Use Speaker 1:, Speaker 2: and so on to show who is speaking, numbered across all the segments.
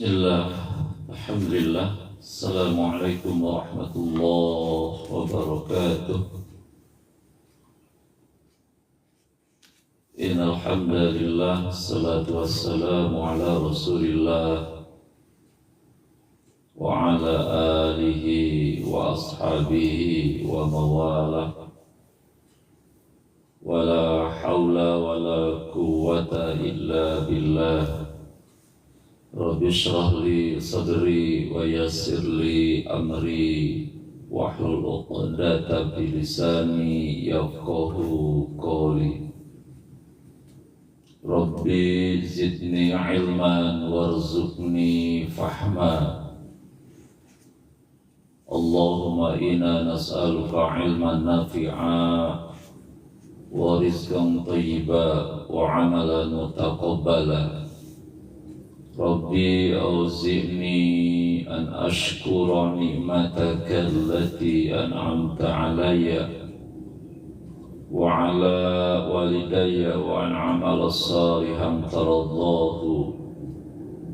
Speaker 1: Bismillah, Alhamdulillah, Assalamualaikum warahmatullahi wabarakatuh. Innal hamdalillah, salatu wassalamu ala Rasulillah wa ala alihi wa ashabihi wa mawalah. Wala hawla wala quwwata illa billah. Rabbi shrah li sadri wa yassir li amri wahlul 'uqdatam min lisani yafqahu qawli. Rabbi zidni ilman warzuqni fahma. Allahumma inna nas'aluka ilman nafi'a wa rizqan thayyiba wa amalan mutaqabbala. Rabbi awzi'ni an ashkura ni'mataka allati an'amta alayya wa ala walidayya wa an amala salihan taraddahu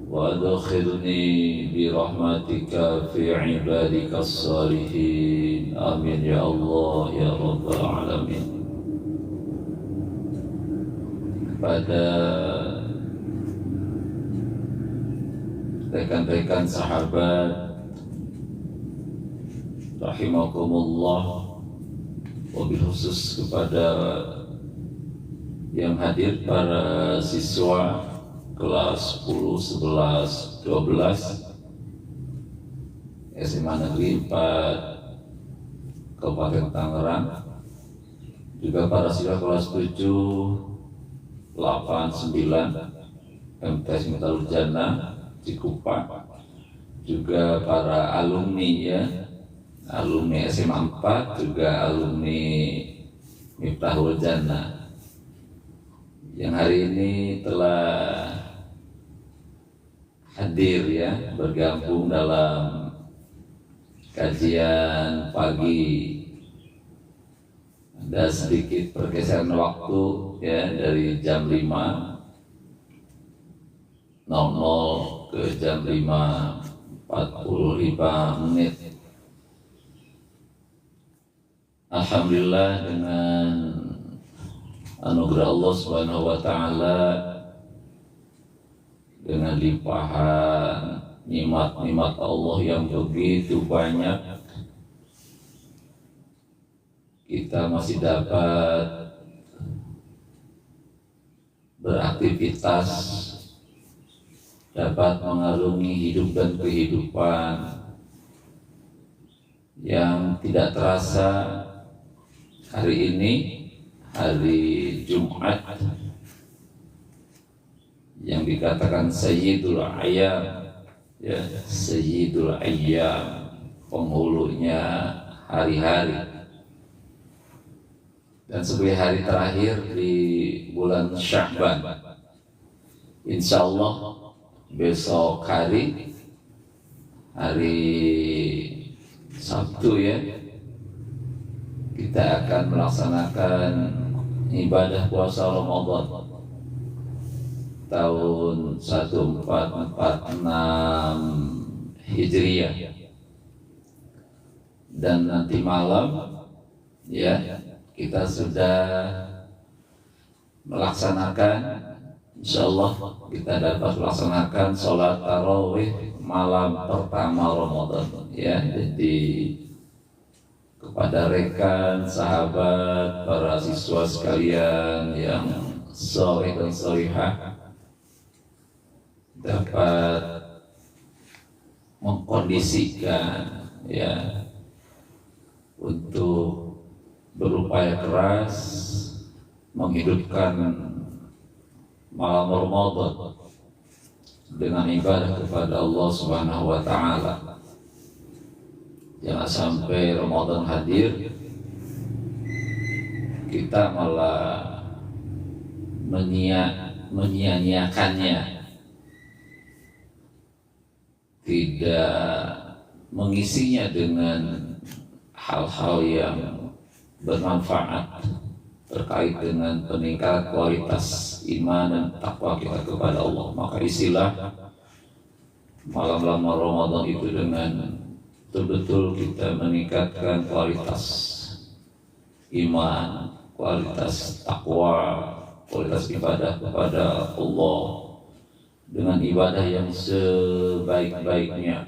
Speaker 1: wa adkhilni bi rahmatika fi ibadika salihin. Amin ya Allah ya Rabbal alamin. Pada rekan-rekan sahabat rahimakumullah, wabil khusus kepada yang hadir para siswa kelas 10, 11, 12 SMA Negeri 4 Kabupaten Tangerang, juga para siswa kelas 7, 8, 9 MTS Miftahul Jannah Cikupang, juga para alumni ya, alumni SMA 4, juga alumni Miftahul Jannah yang hari ini telah hadir ya, bergabung dalam kajian pagi. Ada sedikit pergeseran waktu ya, dari jam 5.00 ke jam 5.45. Alhamdulillah, dengan anugerah Allah Subhanahu wa taala, dengan limpahan nikmat-nikmat Allah yang begitu banyak, kita masih dapat beraktivitas, dapat mengarungi hidup dan kehidupan yang tidak terasa. Hari ini hari Jumat yang dikatakan Sayyidul Ayyam ya, Sayyidul Ayyam, penghulunya hari-hari, dan sebagai hari terakhir di bulan Sya'ban. Insya Allah besok hari Sabtu ya, kita akan melaksanakan ibadah puasa Ramadan tahun 1446 Hijriah, dan nanti malam ya kita sudah melaksanakan, insyaallah kita dapat melaksanakan sholat tarawih malam pertama Ramadan ya. Jadi kepada rekan, sahabat, para siswa sekalian yang sholeh dan sholihah, dapat mengkondisikan ya untuk berupaya keras menghidupkan malam Ramadan dengan ibadah kepada Allah Subhanahu wa taala. Jangan sampai Ramadan hadir kita malah menyia-nyiakannya, tidak mengisinya dengan hal-hal yang bermanfaat terkait dengan peningkatan kualitas iman dan takwa kita kepada Allah. Maka isilah malam-malam Ramadan itu dengan betul-betul kita meningkatkan kualitas iman, kualitas takwa, kualitas ibadah kepada Allah dengan ibadah yang sebaik-baiknya.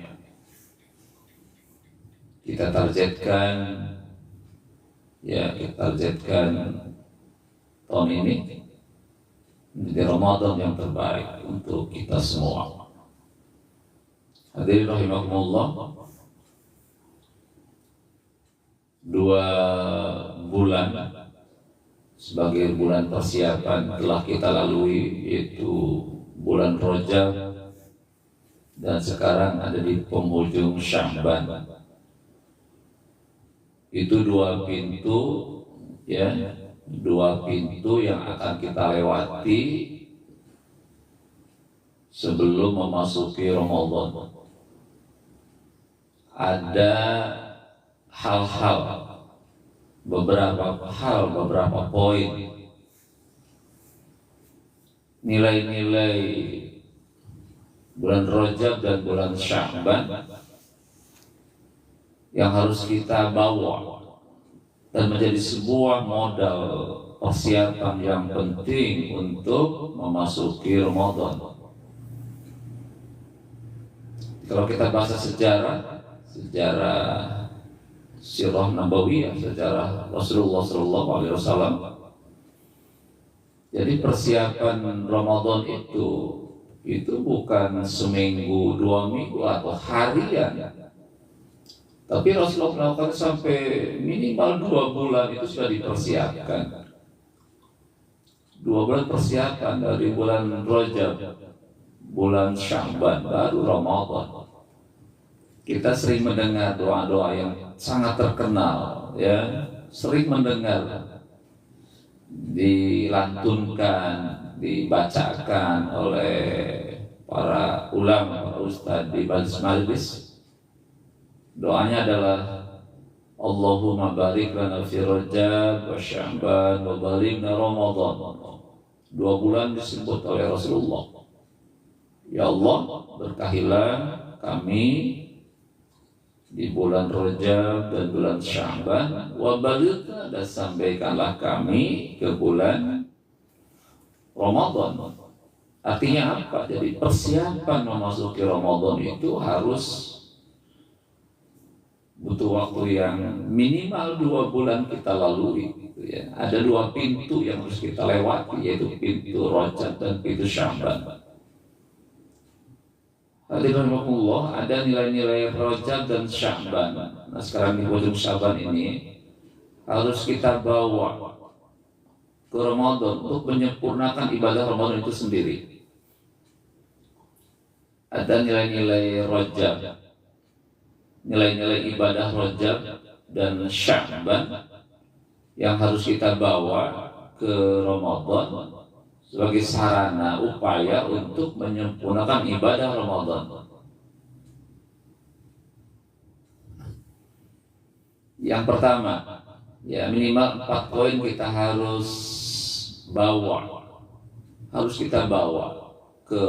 Speaker 1: Kita targetkan tahun ini menjadi Ramadan yang terbaik untuk kita semua. Hadirin rahimakumullah, 2 bulan sebagai bulan persiapan telah kita lalui, yaitu bulan Rajab dan sekarang ada di penghujung Sya'ban. Itu 2 pintu, ya, 2 pintu yang akan kita lewati sebelum memasuki Ramadan. Ada beberapa poin, nilai-nilai bulan Rajab dan bulan Sya'ban yang harus kita bawa dan menjadi sebuah modal persiapan yang penting untuk memasuki Ramadan. Kalau kita bahas sejarah sirah nabawiyah, sejarah Rasulullah SAW, jadi persiapan Ramadan itu bukan seminggu, 2 minggu atau harian, tapi Rasulullah melakukan sampai minimal 2 bulan itu sudah dipersiapkan. 2 bulan persiapan, dari bulan Rajab, bulan Sya'ban, baru Ramadan. Kita sering mendengar doa-doa yang sangat terkenal, ya, sering mendengar, dilantunkan, dibacakan oleh para ulama, para ustadz di majlis. Doanya adalah Allahumma barik lana fi Rajab wa Sya'ban wa balighna Ramadan. 2 bulan disebut oleh Rasulullah. Ya Allah, berkahilah kami di bulan Rajab dan bulan Sya'ban, wa balighna, dan sampaikanlah kami ke bulan Ramadan. Artinya apa? Jadi persiapan memasuki Ramadan itu harus butuh waktu yang minimal 2 bulan kita lalui, gitu ya. Ada 2 pintu yang harus kita lewati, yaitu pintu Rajab dan pintu Sya'ban. Hadirin rahimakumullah, ada nilai-nilai Rajab dan Sya'ban. Nah, sekarang di ujung Sya'ban ini harus kita bawa ke Ramadan untuk menyempurnakan ibadah Ramadan itu sendiri. Ada nilai-nilai Rajab, nilai-nilai ibadah Rajab dan Sya'ban yang harus kita bawa ke Ramadan sebagai sarana upaya untuk menyempurnakan ibadah Ramadan. Yang pertama, ya, minimal 4 poin kita harus kita bawa ke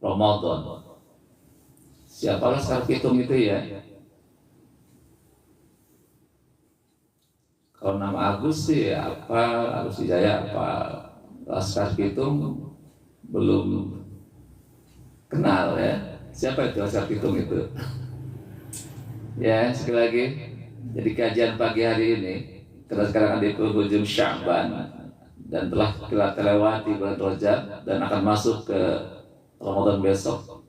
Speaker 1: Ramadan. Siapalah sekarang hitung itu, ya. Kalau nama Agus sih apa, Agus Wijaya apa, Laskar Pitung belum kenal, ya. Siapa itu Laskar Pitung itu? Ya, sekali lagi, jadi kajian pagi hari ini kita sekarang ada di penghujung Sya'ban dan telah kita lewati bulan Rajab dan akan masuk ke Ramadan besok.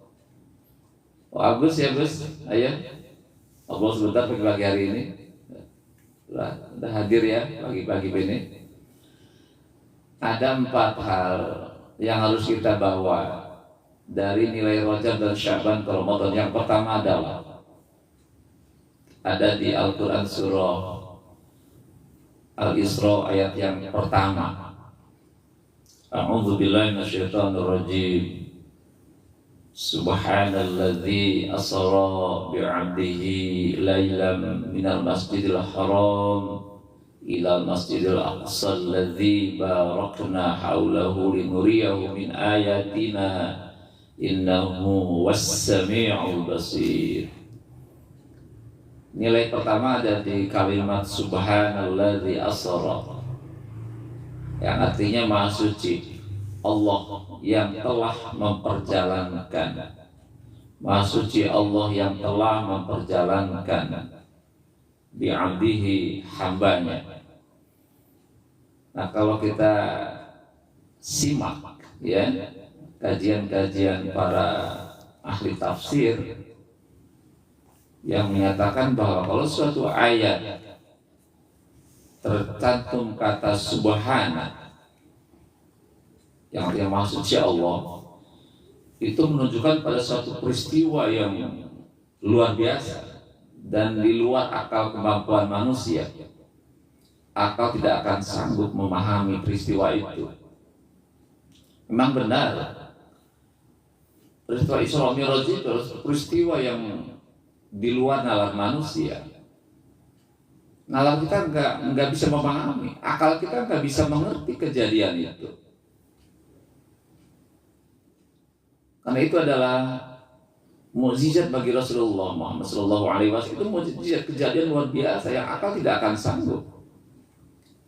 Speaker 1: Oh, Agus, ya Gus, ayo ngobrol sebentar pagi hari ini. Udah hadir ya pagi-pagi ini. Ada 4 hal yang harus kita bawa dari nilai Rajab dan Sya'ban ke Ramadan. Yang pertama adalah ada di Al-Quran surah Al-Isra ayat yang pertama. A'udzu billahi minasyaitonir rajim. Subhanalladzi asra bi'abdihi lailan minal masjidil haram ila masjidil aqsa alladzi barakna haulahu linuriyahu min ayatina innahu was-sami'ul basir. Nilai pertama ada di kalimat subhanalladzi asra, yang artinya maha suci Allah yang telah memperjalankan. Maha suci Allah yang telah memperjalankan bi'abdihi, hambanya. Nah, kalau kita simak ya kajian-kajian para ahli tafsir yang menyatakan bahwa kalau suatu ayat tercantum kata subhana, yang artinya maha suci Allah, itu menunjukkan pada suatu peristiwa yang luar biasa dan di luar akal kemampuan manusia. Akal tidak akan sanggup memahami peristiwa itu. Memang benar, peristiwa Isra Mi'raj itu peristiwa yang di luar nalar manusia. Nalar kita nggak bisa memahami, akal kita nggak bisa mengerti kejadian itu. Karena itu adalah mukjizat bagi Rasulullah Muhammad SAW. Itu mukjizat, kejadian luar biasa yang akal tidak akan sanggup.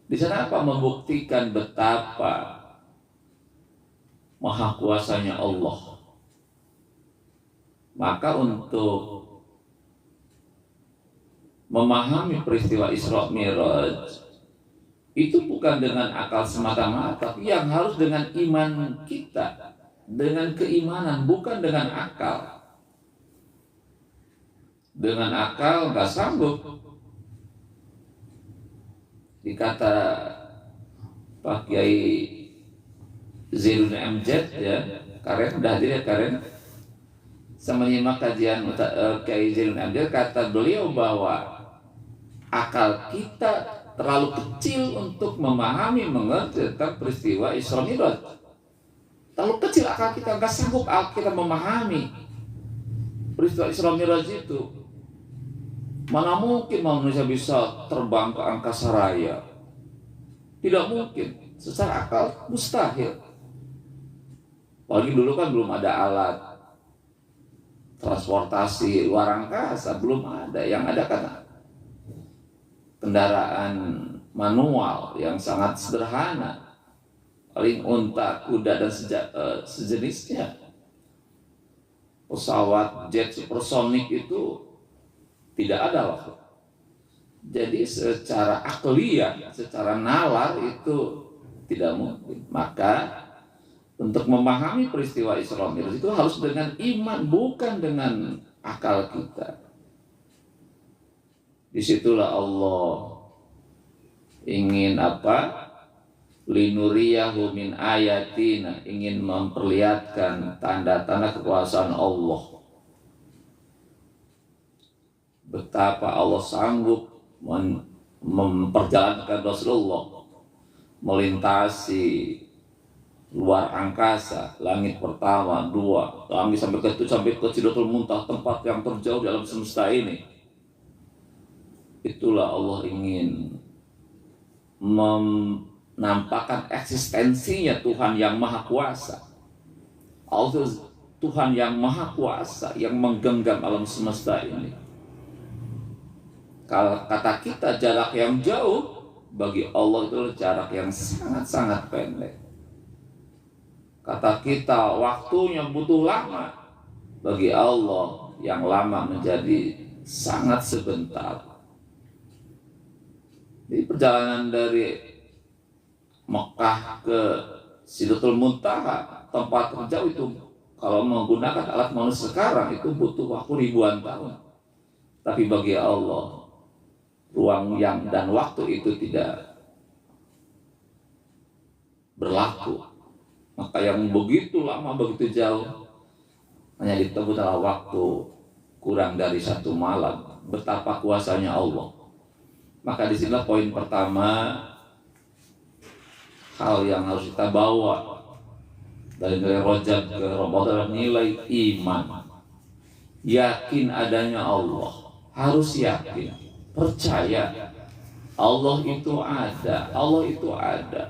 Speaker 1: Di sana apa? Membuktikan betapa maha kuasanya Allah. Maka untuk memahami peristiwa Isra Mi'raj itu bukan dengan akal semata-mata, tapi yang harus dengan iman kita, dengan keimanan, bukan dengan akal. Dengan akal nggak sanggup. Dikata Pak Kiai Zainuddin MZ ya, Karen udah hadir ya Karen, sama menyimak kajian Kiai Zainuddin MZ, kata beliau bahwa akal kita terlalu kecil untuk memahami, mengerti tentang peristiwa Isra Mi'raj. Terlalu kecil akal kita, nggak sanggup kita memahami peristiwa Isra Mi'raj itu. Mana mungkin manusia bisa terbang ke angkasa raya? Tidak mungkin, secara akal mustahil. Apalagi dulu kan belum ada alat transportasi luar angkasa, belum ada. Yang ada kan kendaraan manual yang sangat sederhana, paling unta, kuda dan sejenisnya. Pesawat jet supersonik itu tidak ada waktu. Jadi secara akliyah, secara nalar itu tidak mungkin. Maka untuk memahami peristiwa Isra Mi'raj itu harus dengan iman, bukan dengan akal kita. Disitulah Allah ingin apa? Linuriyahu min ayatina, ingin memperlihatkan tanda-tanda kekuasaan Allah. Betapa Allah sanggup memperjalankan Rasulullah melintasi luar angkasa, langit pertama, dua, langit sampai ke Sidratul Muntaha, tempat yang terjauh dalam semesta ini. Itulah Allah ingin menampakkan eksistensinya Tuhan yang Maha Kuasa. Allah Tuhan yang Maha Kuasa yang menggenggam alam semesta ini. Kalau kata kita jarak yang jauh, bagi Allah itu jarak yang sangat-sangat pendek. Kata kita waktunya butuh lama, bagi Allah yang lama menjadi sangat sebentar. Jadi perjalanan dari Mekah ke Sidratul Muntaha, tempat terjauh itu, kalau menggunakan alat manusia sekarang itu butuh waktu ribuan tahun. Tapi bagi Allah, ruang yang dan waktu itu tidak berlaku. Maka yang begitu lama, begitu jauh, hanya ditempuh dalam waktu kurang dari 1 malam. Betapa kuasanya Allah. Maka disinilah poin pertama, hal yang harus kita bawa dari nilai Rajab ke Ramadan, nilai iman. Yakin adanya Allah, harus yakin, percaya Allah itu ada, Allah itu ada,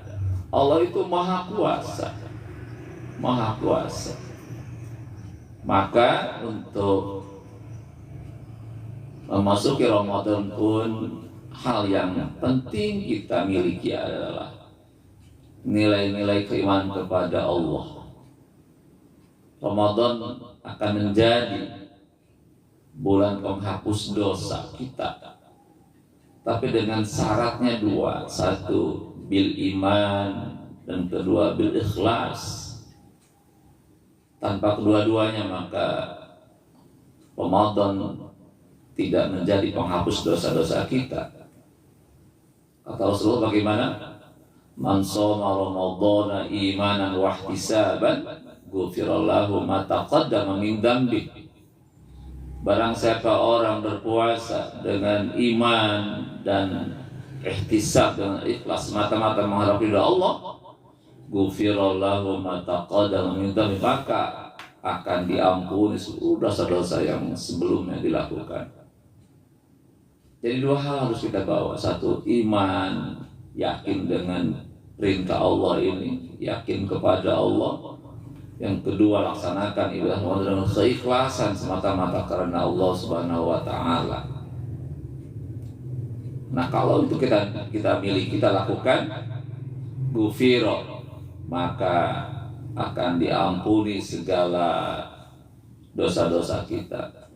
Speaker 1: Allah itu maha kuasa, maha kuasa. Maka untuk memasuki Ramadan pun hal yang penting kita miliki adalah nilai-nilai keimanan kepada Allah. Ramadan akan menjadi bulan penghapus dosa kita, tapi dengan syaratnya dua: satu bil iman, dan kedua bil ikhlas. Tanpa kedua-duanya maka Ramadan tidak menjadi penghapus dosa-dosa kita. Kata Rasulullah bagaimana? Man shoma ramadhana imanan wa ihtisaban ghufirallahu ma taqaddama min dzambi. Barang siapa orang berpuasa dengan iman dan ihtisab, dengan ikhlas semata-mata mengharap ridha Allah, ghufirallahu ma taqaddama min dzambi, maka akan diampuni seluruh dosa-dosa yang sebelumnya dilakukan. Jadi dua hal harus kita bawa: satu iman, yakin dengan perintah Allah ini, yakin kepada Allah. Yang kedua, laksanakan ibadah Ramadan dengan keikhlasan semata-mata karena Allah Subhanahu wa taala. Nah, kalau itu kita miliki, kita lakukan, ghufira, maka akan diampuni segala dosa-dosa kita.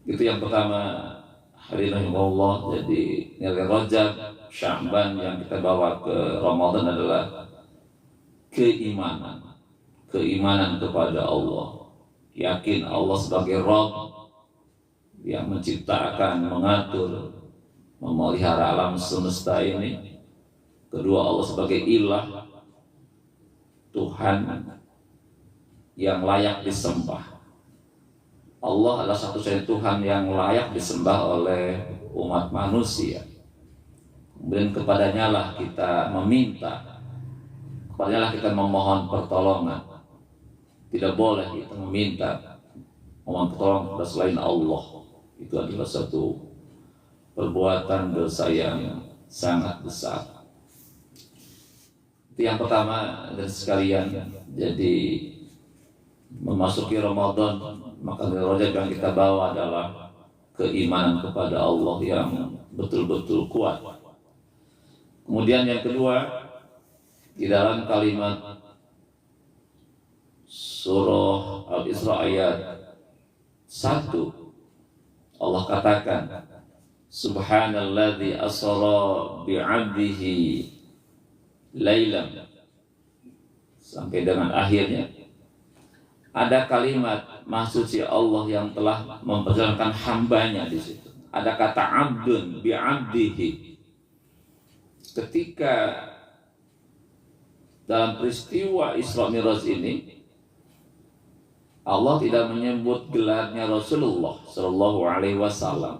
Speaker 1: Itu yang pertama. Hadirin Allah, jadi nilai Rajab, Sya'ban yang kita bawa ke Ramadan adalah keimanan, keimanan kepada Allah, yakin Allah sebagai Rabb yang menciptakan, mengatur, memelihara alam semesta ini. Kedua, Allah sebagai ilah, Tuhan yang layak disembah. Allah adalah satu-satunya Tuhan yang layak disembah oleh umat manusia. Kemudian kepadanya lah kita meminta, kepadanya lah kita memohon pertolongan. Tidak boleh kita meminta, memohon pertolongan kepada selain Allah. Itu adalah satu perbuatan dosa yang sangat besar. Itu yang pertama. Dan sekalian, jadi memasuki Ramadan, maka nilai Rajab yang kita bawa adalah keimanan kepada Allah yang betul-betul kuat. Kemudian yang kedua, di dalam kalimat surah Al-Isra ayat 1, Allah katakan, Subhanalladzi asra bi'abdihi laylan, sampai dengan akhirnya. Ada kalimat Maha Suci Allah yang telah memperjalankan hambanya di situ. Ada kata abdun bi'abdihi. Ketika dalam peristiwa Isra Mi'raj ini, Allah tidak menyebut gelarnya Rasulullah Shallallahu Alaihi Wasallam,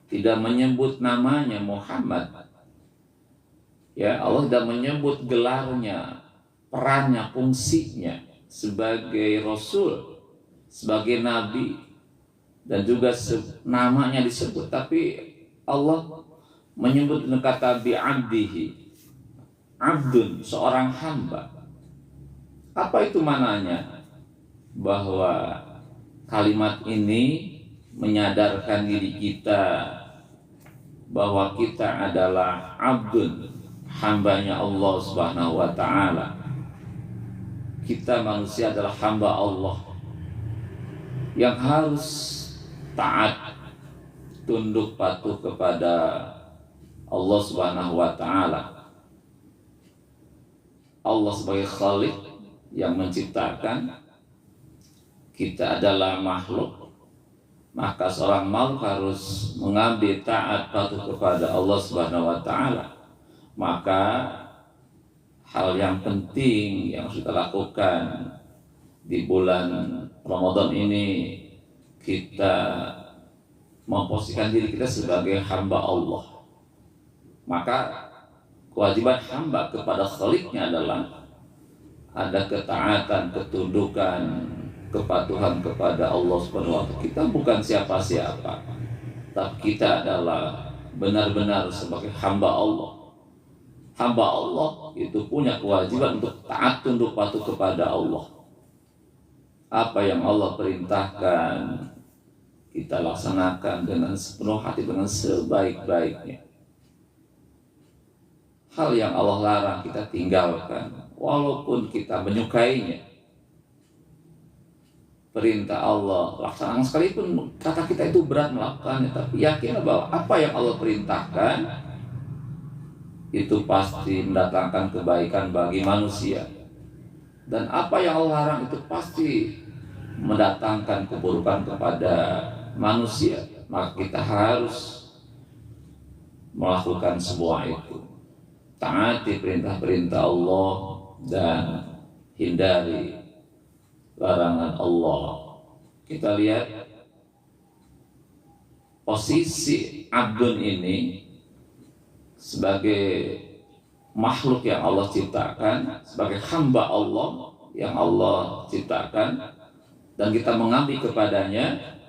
Speaker 1: tidak menyebut namanya Muhammad. Ya, Allah tidak menyebut gelarnya, perannya, fungsinya sebagai Rasul, sebagai Nabi, dan juga namanya disebut, tapi Allah menyebut dengan kata bi'abdihi, abdun, seorang hamba. Apa itu mananya? Bahwa kalimat ini menyadarkan diri kita bahwa kita adalah abdun, hambanya Allah Subhanahu wa ta'ala. Kita manusia adalah hamba Allah yang harus taat, tunduk patuh kepada Allah Subhanahu wa ta'ala. Allah sebagai Khalik yang menciptakan, kita adalah makhluk, maka seorang makhluk harus mengambil taat patuh kepada Allah Subhanahu wa ta'ala. Maka hal yang penting yang harus kita lakukan di bulan Ramadan ini, kita memposisikan diri kita sebagai hamba Allah. Maka kewajiban hamba kepada Khaliknya adalah ada ketaatan, ketundukan, kepatuhan kepada Allah Subhanahu wa ta'ala. Kita bukan siapa-siapa, tapi kita adalah benar-benar sebagai hamba Allah. Hamba Allah itu punya kewajiban untuk taat tunduk patuh kepada Allah. Apa yang Allah perintahkan kita laksanakan dengan sepenuh hati, dengan sebaik-baiknya. Hal yang Allah larang kita tinggalkan, walaupun kita menyukainya. Perintah Allah laksanakan, sekalipun kata kita itu berat melakukannya, tapi yakin bahwa apa yang Allah perintahkan itu pasti mendatangkan kebaikan bagi manusia, dan apa yang Allah larang itu pasti mendatangkan keburukan kepada manusia. Maka kita harus melakukan semua itu, taati perintah-perintah Allah dan hindari larangan Allah. Kita lihat posisi abdun ini sebagai makhluk yang Allah ciptakan, sebagai hamba Allah yang Allah ciptakan, dan kita mengabdi kepadanya,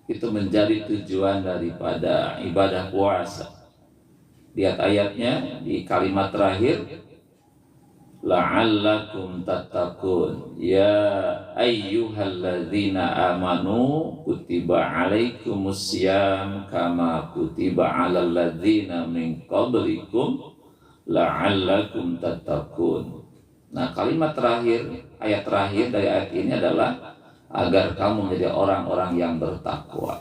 Speaker 1: itu menjadi tujuan daripada ibadah puasa. Lihat ayatnya di kalimat terakhir, la'allakum tattaqun ya ayyuhalladzina amanu kutiba alaikumussyam kama kutiba alal ladzina min qablikum la'allakum tattaqun. Nah, kalimat terakhir, ayat terakhir dari ayat ini adalah agar kamu menjadi orang-orang yang bertakwa.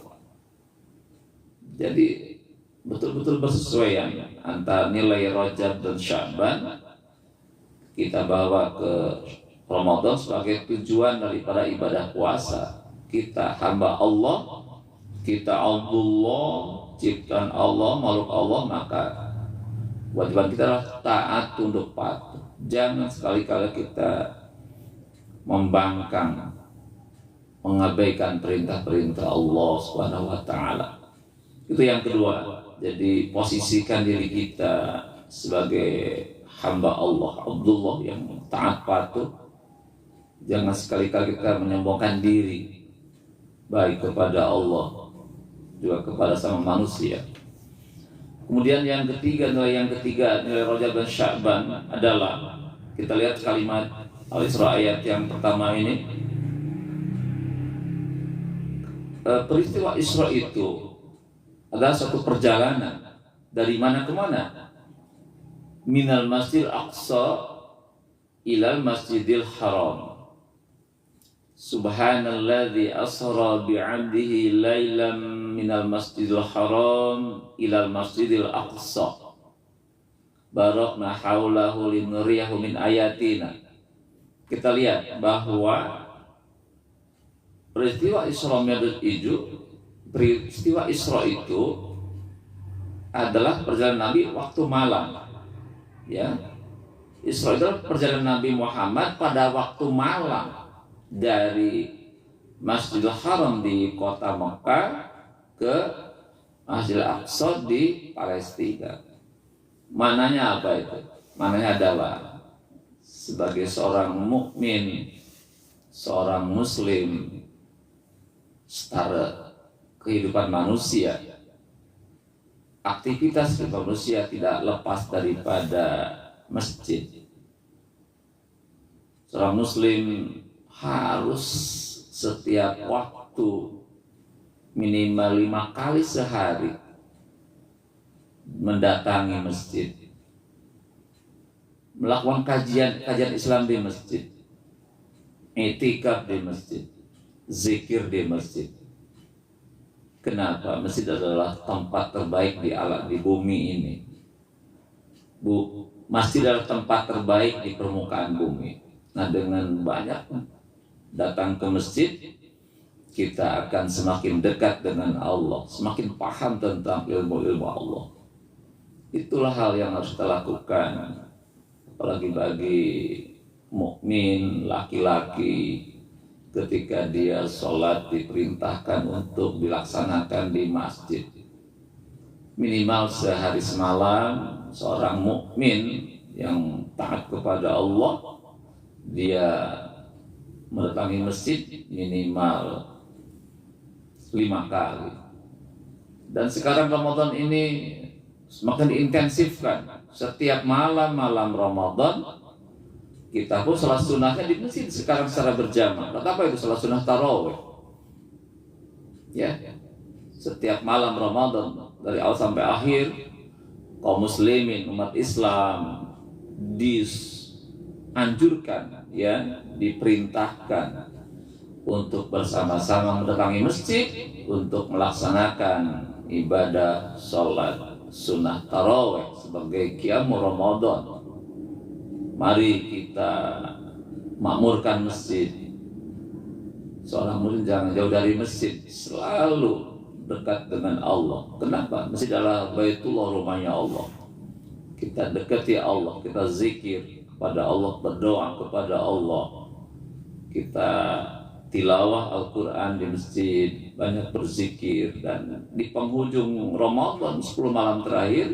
Speaker 1: Jadi betul-betul bersesuaian antara nilai Rajab dan Sya'ban kita bawa ke Ramadan sebagai tujuan daripada ibadah puasa. Kita hamba Allah, kita Abdullah, ciptaan Allah, makhluk Allah, maka wajiban kita adalah taat tunduk patuh. Jangan sekali-kali kita membangkang, mengabaikan perintah-perintah Allah Subhanahu wa taala. Itu yang kedua. Jadi posisikan diri kita sebagai hamba Allah, Abdullah yang taat patuh. Jangan sekali-kali kita menyombongkan diri, baik kepada Allah juga kepada sama manusia. Kemudian yang ketiga, nilai Rajab dan Sya'ban adalah, kita lihat kalimat Al-Isra ayat yang pertama ini. Peristiwa Isra itu adalah satu perjalanan dari mana ke mana? Minal Masjidil Aqsa ilal Masjidil Haram. Subhanalladzi asra bi'abdihi lailam minal Masjidil Haram ilal Masjidil Aqsa. Barakna haulahu linuriyahu min ayatina. Kita lihat bahwa peristiwa Isra Mi'raj itu adalah perjalanan Nabi waktu malam. Ya, Isra itu perjalanan Nabi Muhammad pada waktu malam dari Masjidil Haram di kota Mekah ke Masjidil Aqsa di Palestina. Mananya apa itu? Mananya adalah sebagai seorang mukmin, seorang muslim, setara kehidupan manusia, aktivitas kehidupan manusia tidak lepas daripada masjid. Seorang muslim harus setiap waktu minimal 5 kali sehari mendatangi masjid, melakukan kajian Islam di masjid, i'tikaf di masjid, zikir di masjid. Kenapa? Masjid adalah tempat terbaik di bumi ini. Masjid adalah tempat terbaik di permukaan bumi. Nah, dengan banyak datang ke masjid, kita akan semakin dekat dengan Allah, semakin paham tentang ilmu-ilmu Allah. Itulah hal yang harus kita lakukan, apalagi bagi mukmin laki-laki. Ketika dia sholat diperintahkan untuk dilaksanakan di masjid. Minimal sehari semalam seorang mukmin yang taat kepada Allah, dia mendatangi masjid minimal 5 kali. Dan sekarang Ramadan ini semakin diintensifkan. Setiap malam-malam Ramadan kita pun salat sunnahnya di masjid sekarang secara berjamaah. Apa itu salat sunnah tarawih? Ya, setiap malam Ramadan dari awal sampai akhir kaum muslimin umat Islam dianjurkan, ya, diperintahkan untuk bersama-sama mendatangi masjid untuk melaksanakan ibadah sholat sunnah tarawih sebagai qiyamul Ramadan. Mari kita makmurkan masjid. Seorang muslim jangan jauh dari masjid, selalu dekat dengan Allah. Kenapa? Masjid adalah Baitullah, rumahnya Allah. Kita dekati Allah, kita zikir kepada Allah, berdoa kepada Allah. Kita tilawah Al-Quran di masjid, banyak berzikir. Dan di penghujung Ramadan 10 malam terakhir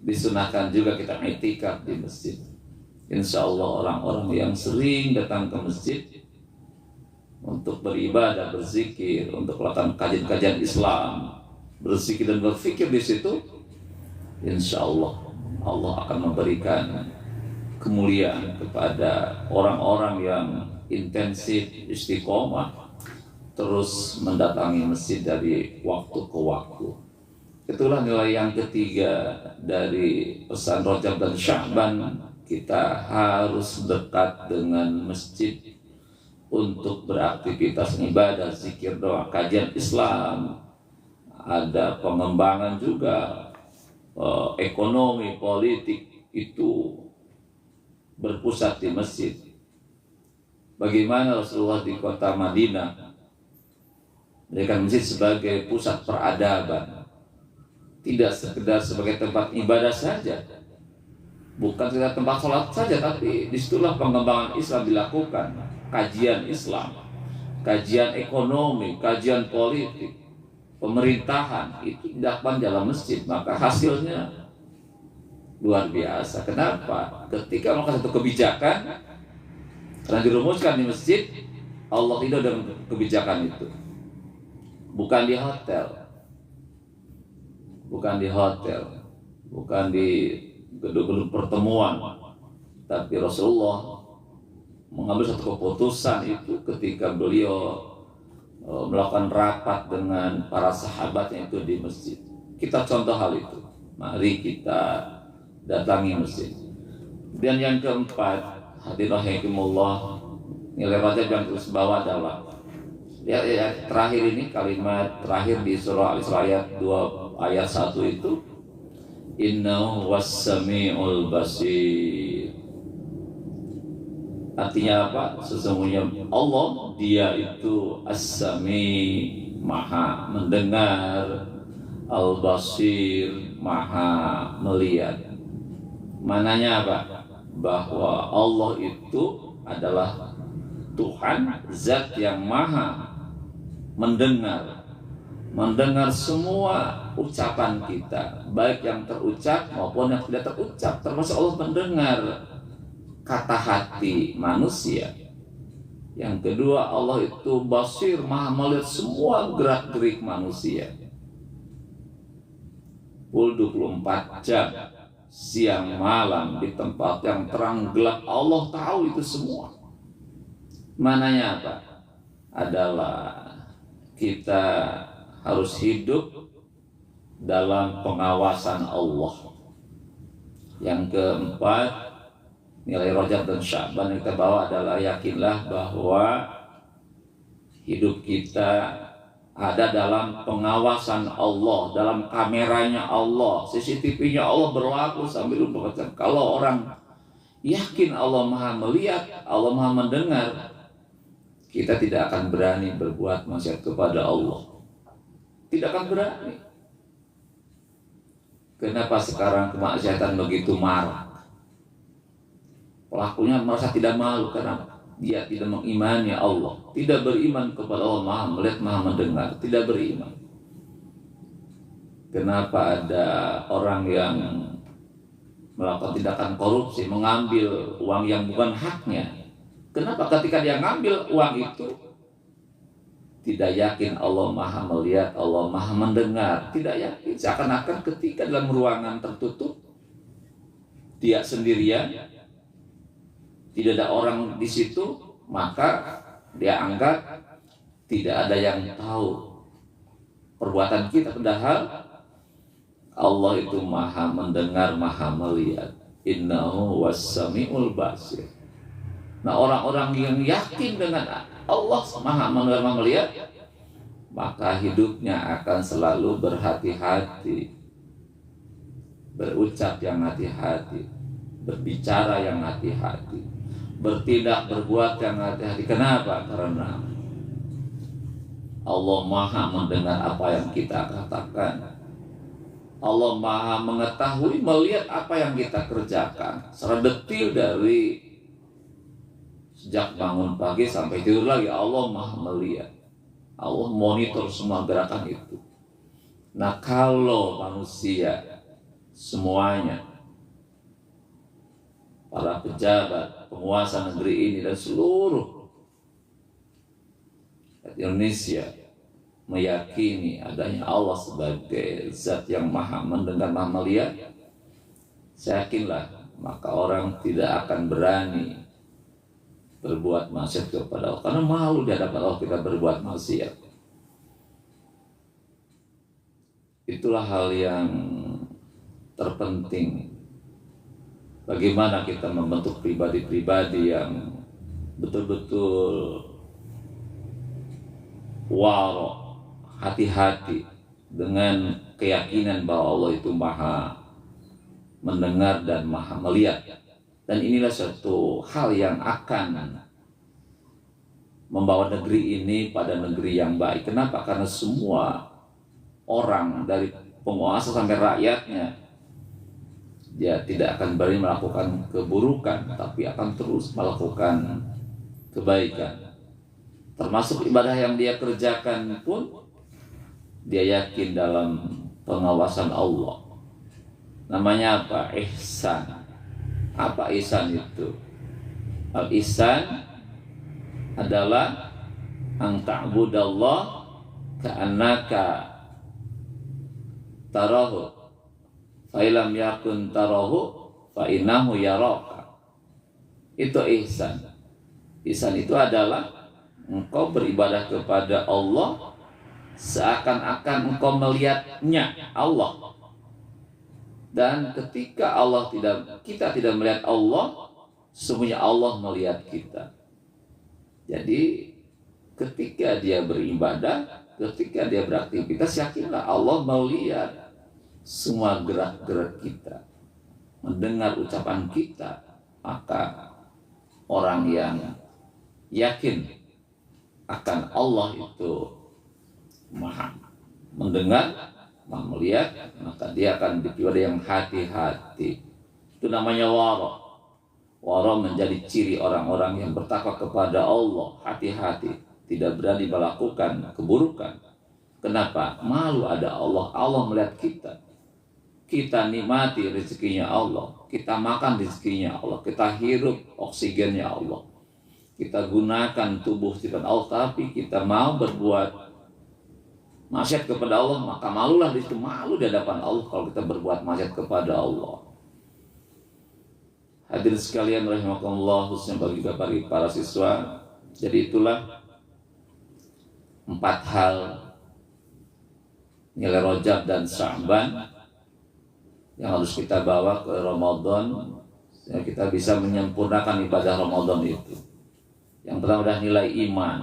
Speaker 1: disunahkan juga kita i'tikaf di masjid. Insya Allah orang-orang yang sering datang ke masjid untuk beribadah, berzikir, untuk melakukan kajian-kajian Islam, berzikir dan berfikir di situ, insya Allah Allah akan memberikan kemuliaan kepada orang-orang yang intensif, istiqomah, terus mendatangi masjid dari waktu ke waktu. Itulah nilai yang ketiga dari pesan Rajab dan Sya'ban. Kita harus dekat dengan masjid untuk beraktivitas ibadah, zikir, doa, kajian Islam. Ada pengembangan juga ekonomi, politik itu berpusat di masjid. Bagaimana Rasulullah di kota Madinah menjadikan masjid sebagai pusat peradaban, tidak sekedar sebagai tempat ibadah saja, bukan sekedar tempat sholat saja, tapi disitulah pengembangan Islam dilakukan. Kajian Islam, kajian ekonomi, kajian politik, pemerintahan itu dilakukan dalam masjid. Maka hasilnya luar biasa. Kenapa? Ketika melakukan satu kebijakan karena dirumuskan di masjid, Allah ridho dengan kebijakan itu. Bukan di hotel, bukan di hotel, bukan di gedung-gedung pertemuan, tapi Rasulullah mengambil satu keputusan itu ketika beliau melakukan rapat dengan para sahabatnya itu di masjid. Kita contoh hal itu. Mari kita datangi masjid. Dan yang keempat, hadirin rahimakumullah, nilai Rajab yang terus bawa adalah ya, terakhir ini, kalimat terakhir di surah Al-Isra ayat 2 ayat 1 itu, innahu was-sami'ul basir. Artinya apa? Sesungguhnya Allah, dia itu as-sami, maha mendengar, al-basir, maha melihat. Mananya apa? Bahwa Allah itu adalah Tuhan, zat yang maha mendengar semua ucapan kita, baik yang terucap maupun yang tidak terucap. Termasuk Allah mendengar kata hati manusia. Yang kedua, Allah itu basir, maha melihat semua gerak-gerik manusia. 24 jam, siang malam, di tempat yang terang gelap, Allah tahu itu semua. Mananya apa? Adalah kita harus hidup dalam pengawasan Allah. Yang keempat, nilai Rajab dan Sya'ban yang kita bawa adalah yakinlah bahwa hidup kita ada dalam pengawasan Allah, dalam kameranya Allah, CCTV-nya Allah berlaku sambil berkata. Kalau orang yakin Allah maha melihat, Allah maha mendengar, kita tidak akan berani berbuat maksiat kepada Allah. Tidak akan berani. Kenapa sekarang kemaksiatan begitu marak? Pelakunya merasa tidak malu karena dia tidak mengimani Allah, tidak beriman kepada Allah maha melihat, maha mendengar, tidak beriman. Kenapa ada orang yang melakukan tindakan korupsi, mengambil uang yang bukan haknya? Kenapa ketika dia ngambil uang itu, tidak yakin Allah maha melihat, Allah maha mendengar, tidak yakin. Seakan-akan ketika dalam ruangan tertutup, dia sendirian, tidak ada orang di situ, maka dia anggap tidak ada yang tahu perbuatan kita, padahal Allah itu maha mendengar, maha melihat. Innahu was-sami'ul basir. Nah, orang-orang yang yakin dengan Allah maha mendengar, maha melihat, maka hidupnya akan selalu berhati-hati, berucap yang hati-hati, berbicara yang hati-hati, bertindak, berbuat yang hati-hati. Kenapa? Karena Allah maha mendengar apa yang kita katakan. Allah maha mengetahui, melihat apa yang kita kerjakan secara detil, dari sejak bangun pagi sampai tidur lagi. Allah maha melihat, Allah monitor semua gerakan itu. Nah, kalau manusia semuanya, para pejabat, penguasa negeri ini dan seluruh Indonesia meyakini adanya Allah sebagai zat yang maha mendengar, maha melihat, saya yakinlah maka orang tidak akan berani berbuat maksiat kepada Allah, karena malu di hadapan Allah kita berbuat maksiat. Itulah hal yang terpenting. Bagaimana kita membentuk pribadi-pribadi yang betul-betul waro, hati-hati dengan keyakinan bahwa Allah itu maha mendengar dan maha melihat. Dan inilah suatu hal yang akan membawa negeri ini pada negeri yang baik. Kenapa? Karena semua orang, dari penguasa sampai rakyatnya, dia tidak akan berani melakukan keburukan, tapi akan terus melakukan kebaikan. Termasuk ibadah yang dia kerjakan pun, dia yakin dalam pengawasan Allah. Namanya apa? Ihsan. Apa ihsan itu? Al-ihsan adalah an ta'budallah ka'annaka tarahu fa illam yakun tarahu fa innahu yaraka. Itu ihsan. Ihsan itu adalah engkau beribadah kepada Allah seakan-akan engkau melihatnya Allah. Dan ketika kita tidak melihat Allah, semuanya Allah melihat kita. Jadi ketika dia beribadah, ketika dia beraktivitas, yakinlah Allah melihat semua gerak-gerak kita, mendengar ucapan kita. Maka orang yang yakin akan Allah itu maha mendengar, maha melihat, maka dia akan beribadah yang hati-hati. Itu namanya wara. Wara menjadi ciri orang-orang yang bertakwa kepada Allah, hati-hati, tidak berani melakukan keburukan. Kenapa? Malu ada Allah. Allah melihat kita. Kita nikmati rezekinya Allah, kita makan rezekinya Allah, kita hirup oksigennya Allah, kita gunakan tubuh ciptaan Allah, tapi kita mau berbuat maksiat kepada Allah, maka malulah di situ. Malu di hadapan Allah kalau kita berbuat maksiat kepada Allah. Hadirin sekalian rahimakumullah, khususnya bagi para siswa. Jadi itulah 4 hal nilai Rajab dan Sya'ban yang harus kita bawa ke Ramadan, sehingga kita bisa menyempurnakan ibadah Ramadan itu. Yang pertama adalah nilai iman.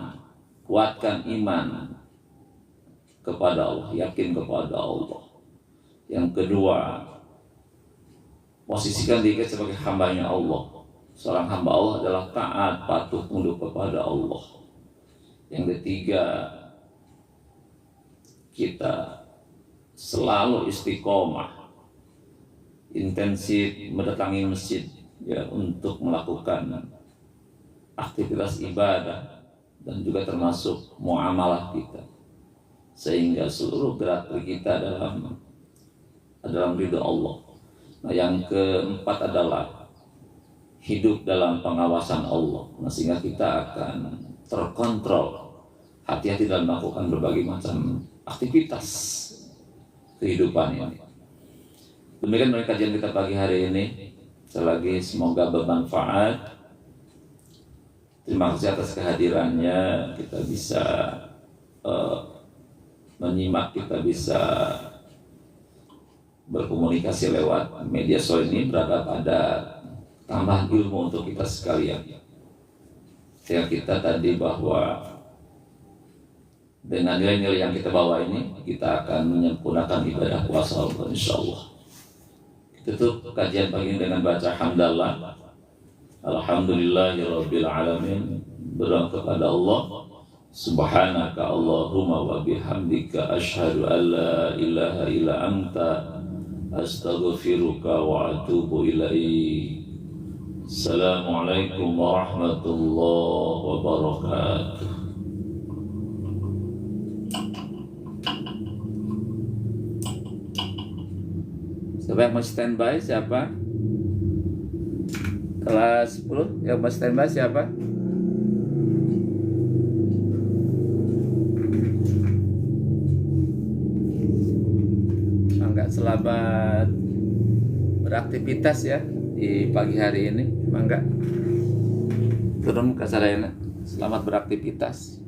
Speaker 1: Kuatkan iman kepada Allah, yakin kepada Allah. Yang kedua, posisikan diri sebagai hambanya Allah. Seorang hamba Allah adalah taat, patuh, tunduk kepada Allah. Yang ketiga, kita selalu istiqomah, intensif mendatangi masjid ya, untuk melakukan aktivitas ibadah dan juga termasuk muamalah kita, sehingga seluruh gerak kita dalam ridha Allah. Nah, yang keempat adalah hidup dalam pengawasan Allah. Nah, sehingga kita akan terkontrol hati-hati dalam melakukan berbagai macam aktivitas kehidupan ini. Demikian kajian kita pagi hari ini. Sekali lagi semoga bermanfaat. Terima kasih atas kehadirannya. Kita bisa menyimak, kita bisa berkomunikasi lewat media sosial ini, berada pada tambahan ilmu untuk kita sekalian. Saya kita tadi bahwa dengan nilai-nilai yang kita bawa ini, kita akan menyempurnakan ibadah puasa Allah, insyaallah. Kita tutup kajian pagi ini dengan baca hamdalah. Alhamdulillahirabbil alamin. Berdoa kepada Allah. Subhanaka Allahumma wa bihamdika asyhadu an la ilaha illa anta astaghfiruka wa atubu ilaik. Assalamualaikum warahmatullahi wabarakatuh. Siapa yang mau standby? Siapa? Kelas 10 yang mau standby siapa? Mangga, selamat beraktivitas ya di pagi hari ini. Mangga turun ke sarana. Selamat beraktivitas.